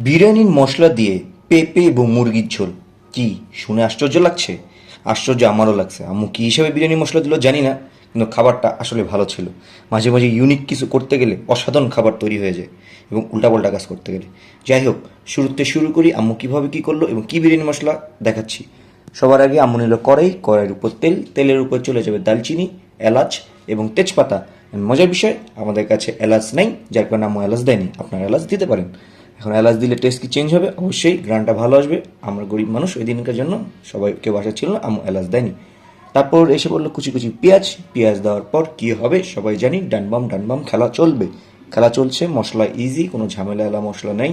বিরিয়ানির মশলা দিয়ে পেঁপে এবং মুরগির ঝোল, কি শুনে আশ্চর্য লাগছে? আশ্চর্য আমারও লাগছে। আম্মু কী হিসাবে বিরিয়ানি মশলা দিল জানি না, কিন্তু খাবারটা আসলে ভালো ছিল। মাঝে মাঝে ইউনিক কিছু করতে গেলে অসাধারণ খাবার তৈরি হয়ে যায়, এবং উল্টাপাল্টা কাজ করতে গেলে। যাই হোক, শুরুতে শুরু করি আম্মু কীভাবে কী করলো এবং কী বিরিয়ানি মশলা দেখাচ্ছি। সবার আগে আম্মু নিল কড়াই, কড়াইয়ের উপর তেল, তেলের উপর চলে যাবে দালচিনি, এলাচ এবং তেজপাতা। মজার বিষয়, আমাদের কাছে এলাচ নেই, যার কারণে আম্মু এলাচ দেয়নি। আপনারা এলাচ দিতে পারেন। এখন এলাচ দিলে টেস্ট কি চেঞ্জ হবে? অবশ্যই গ্রানটা ভালো আসবে। আমরা গরিব মানুষ, ওই দিনকার জন্য সবাই কেউ বাসা ছিল না, আম্মু এলাচ দেয়নি। তারপর এসে বললো কুচি কুচি পেঁয়াজ। পেঁয়াজ দেওয়ার পর কি হবে সবাই জানি, ডানবাম ডানবাম খেলা চলবে। খেলা চলছে, মশলা ইজি, কোনো ঝামেলা এলা মশলা নেই।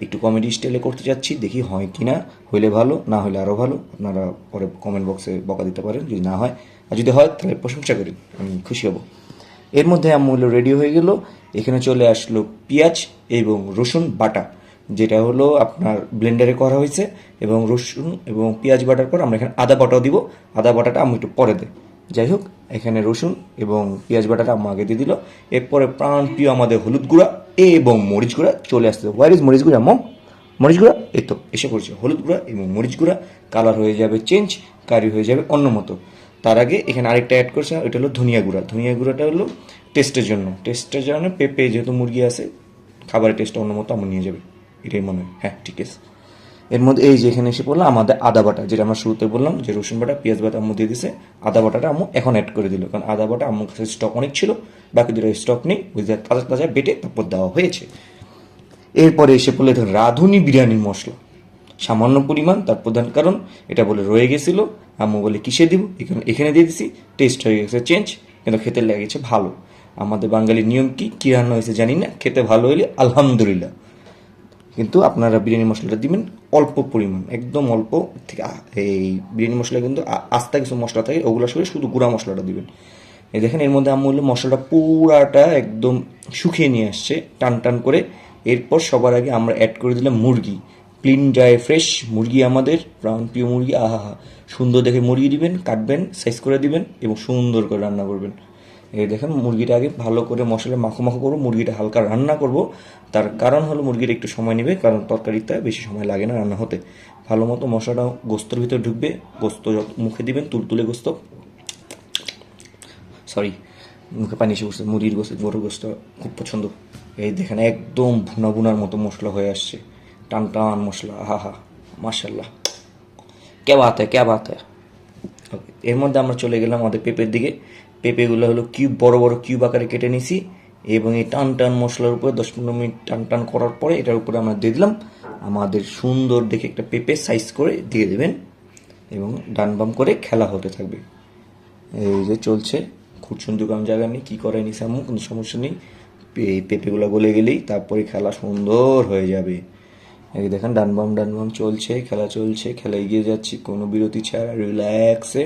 একটু কমেডি স্টাইলে করতে যাচ্ছি, দেখি হয় কি না। হইলে ভালো, না হলে আরও ভালো। আপনারা পরে কমেন্ট বক্সে বকা দিতে পারেন যদি না হয়, আর যদি হয় তাহলে প্রশংসা করি, আমি খুশি হব। এর মধ্যে আম্মু হলো রেডি হয়ে গেল। এখানে চলে আসলো পেঁয়াজ এবং রসুন বাটা, যেটা হলো আপনার ব্লেন্ডারে করা হয়েছে। এবং রসুন এবং পেঁয়াজ বাটার পর আমরা এখানে আদা বাটাও দিব। আদা বাটাটা আম্মু একটু পরে দেয়। যাই হোক, এখানে রসুন এবং পেঁয়াজ বাটাটা আম্মু আগে দিয়ে দিল। এরপরে প্রাণ প্রিয় আমাদের হলুদ গুঁড়া এবং মরিচ গুঁড়া চলে আসছে। হোয়ার ইজ মরিচ গুঁড়া মম? মরিচ গুঁড়া এই তো এসে পড়ছে। হলুদ গুঁড়া এবং মরিচ গুঁড়া, কালার হয়ে যাবে চেঞ্জ, কারি হয়ে যাবে অন্য মতো। তার আগে এখানে আরেকটা অ্যাড করছে, ওইটা হলো ধনিয়া গুঁড়া। ধনিয়া গুঁড়াটা হলো টেস্টের জন্য পেঁপে যেহেতু মুরগি আছে, খাবারের টেস্টটা অন্য মতো আমার নিয়ে যাবে, এটাই মনে হয়। হ্যাঁ, ঠিক আছে। এর মধ্যে এই যে এখানে এসে পড়লো আমাদের আদা বাটা, যেটা আমরা শুরুতে বললাম যে রসুন বাটা পেঁয়াজ বাটা আম্মু দিয়ে দিছে। আদা বাটাটা আম্মু এখন অ্যাড করে দিল, কারণ আদা বাটা আম্মুর কাছে স্টক অনেক ছিল, বাকি দুটো স্টক নেই, বুঝতে তাজা তাজা বেটে তারপর দেওয়া হয়েছে। এরপরে এসে পড়লে ধর রাঁধুনি বিরিয়ানির মশলা, সামান্য পরিমাণ, তার প্রধান কারণ এটা বলে রয়ে গেছিলো। আম্মু বলে কিসে দিব, এখানে দিয়ে দিছি, টেস্ট হয়ে গেছে চেঞ্জ, কিন্তু খেতে লেগেছে ভালো। আমাদের বাঙালির নিয়ম কি কী রান্না হয়েছে জানি না, খেতে ভালো হইলে আলহামদুলিল্লাহ। কিন্তু আপনারা বিরিয়ানি মশলাটা দিবেন অল্প পরিমাণ, একদম অল্প থেকে। এই বিরিয়ানি মশলা কিন্তু আস্তা কিছু মশলা থাকে, ওগুলো সরে শুধু গুঁড়া মশলাটা দিবেন। এই দেখেন, এর মধ্যে আম্মু হলো মশলাটা পুরাটা একদম শুকিয়ে নিয়ে আসছে টান টান করে। এরপর সবার আগে আমরা অ্যাড করে দিলাম মুরগি, ক্লিন ড্রাই ফ্রেশ মুরগি, আমাদের প্রাণ প্রিয় মুরগি। আহা হা, সুন্দর দেখে মুরগি দিবেন, কাটবেন, সাইজ করে দিবেন এবং সুন্দর করে রান্না করবেন। এই দেখেন, মুরগিটা আগে ভালো করে মশলা মাখো মাখো করবো, মুরগিটা হালকা রান্না করব। তার কারণ হলো মুরগিটা একটু সময় নেবে, কারণ তরকারিতে বেশি সময় লাগে না রান্না হতে। ভালো মতো মশলাটা গোস্তর ভিতরে ঢুকবে, গোস্ত মুখে দিবেন, তুলতুলে গোস্ত, সরি মুখে পানি এসে বসছে, মুরগির গোস্ত, গরুর গোস্ত খুব পছন্দ। এই দেখেন একদম ভুনা ভুনার মতো মশলা হয়ে আসছে, টান টান মশলা, আহা হা, মাশাল্লাহ, কে বাত হ্যায় কে বাত হ্যায়। ওকে, এর মধ্যে আমরা চলে গেলাম আমাদের পেঁপের দিকে। পেঁপেগুলো হলো কিউব, বড় বড় কিউব আকারে কেটে নিছি। এবং এই টান টান মশলার উপরে 10-15 মিনিট টান টান করার পরে এটার উপরে আমরা দিয়ে দিলাম আমাদের সুন্দর দেখে একটা পেঁপে, সাইজ করে দিয়ে দেবেন এবং ডান বাম করে খেলা হতে থাকবে। এই যে চলছে, খুঁটসুন্দি কাম জায়গা নেই, কী করে নিছে আম্মু, কোনো সমস্যা নেই। এই পেঁপেগুলো গলে গেলেই তারপরে খেলা সুন্দর হয়ে যাবে। এই দেখেন ডান বাম চলছে, খেলা চলছে, খেলা এগিয়ে যাচ্ছি কোনো বিরতি ছাড়া, রিল্যাক্সে।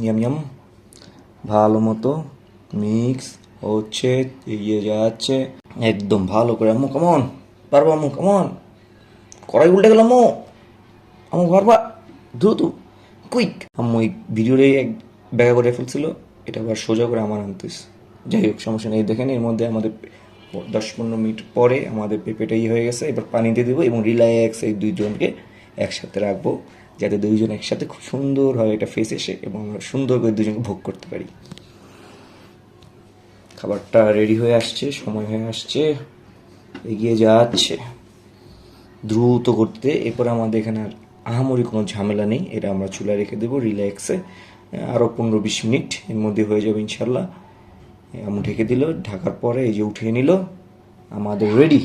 ইয়াম ইয়াম, ভালো মতো মিক্স হচ্ছে, এগিয়ে যাচ্ছে একদম ভালো করে। আম্মু কেমন পারবো, আম্মু কেমন, কড়াই উল্টে গেল আম্মু, আম্মু পারবা দ্রুত কুইক। আম্মু এই ভিডিওরে এক ব্যাগা করে ফেলছিল, এটা আবার সোজা করে আমার আনতেছে। যাই হোক, সমস্যা নেই। দেখেন এর মধ্যে আমাদের 10-15 মিনিট পরে আমাদের পেঁপেটাই হয়ে গেছে। এবার পানি দিয়ে দেবো এবং রিল্যাক্স এই দুইজনকে একসাথে রাখবো, যাতে দুইজন একসাথে খুব সুন্দরভাবে একটা ফেস এসে এবং আমরা সুন্দর করে দুজনকে ভোগ করতে পারি। খাবারটা রেডি হয়ে আসছে, সময় হয়ে আসছে, এগিয়ে যাচ্ছে দ্রুত করতে। এরপর আমাদের এখানে আর আহামরি কোনো ঝামেলা নেই, এটা আমরা চুলায় রেখে দেবো রিল্যাক্সে। আরও 15-20 মিনিট এর মধ্যে হয়ে যাবে ইনশাল্লাহ। আমি ঢেকে দিল, ঢাকার পরে এই যে উঠিয়ে নিল আমাদের রেডি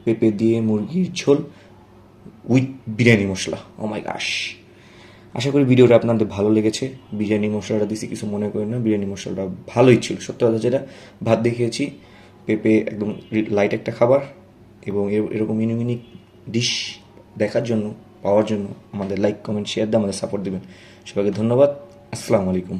পেঁপে দিয়ে মুরগির ঝোল উইথ বিরিয়ানি মশলা। ও মাই গাশ, আশা করি ভিডিওটা আপনাদের ভালো লেগেছে। বিরিয়ানি মশলাটা দিছি, কিছু মনে করেন না, বিরিয়ানি মশলাটা ভালোই ছিল সত্যি কথা যেটা। ভাত দেখিয়েছি, পেঁপে একদম লাইট একটা খাবার, এবং এরকম ইউনিক ডিশ দেখার জন্য, পাওয়ার জন্য আমাদের লাইক কমেন্ট শেয়ার দিয়ে আমাদের সাপোর্ট দেবেন। সবাইকে ধন্যবাদ। আসসালামু আলাইকুম।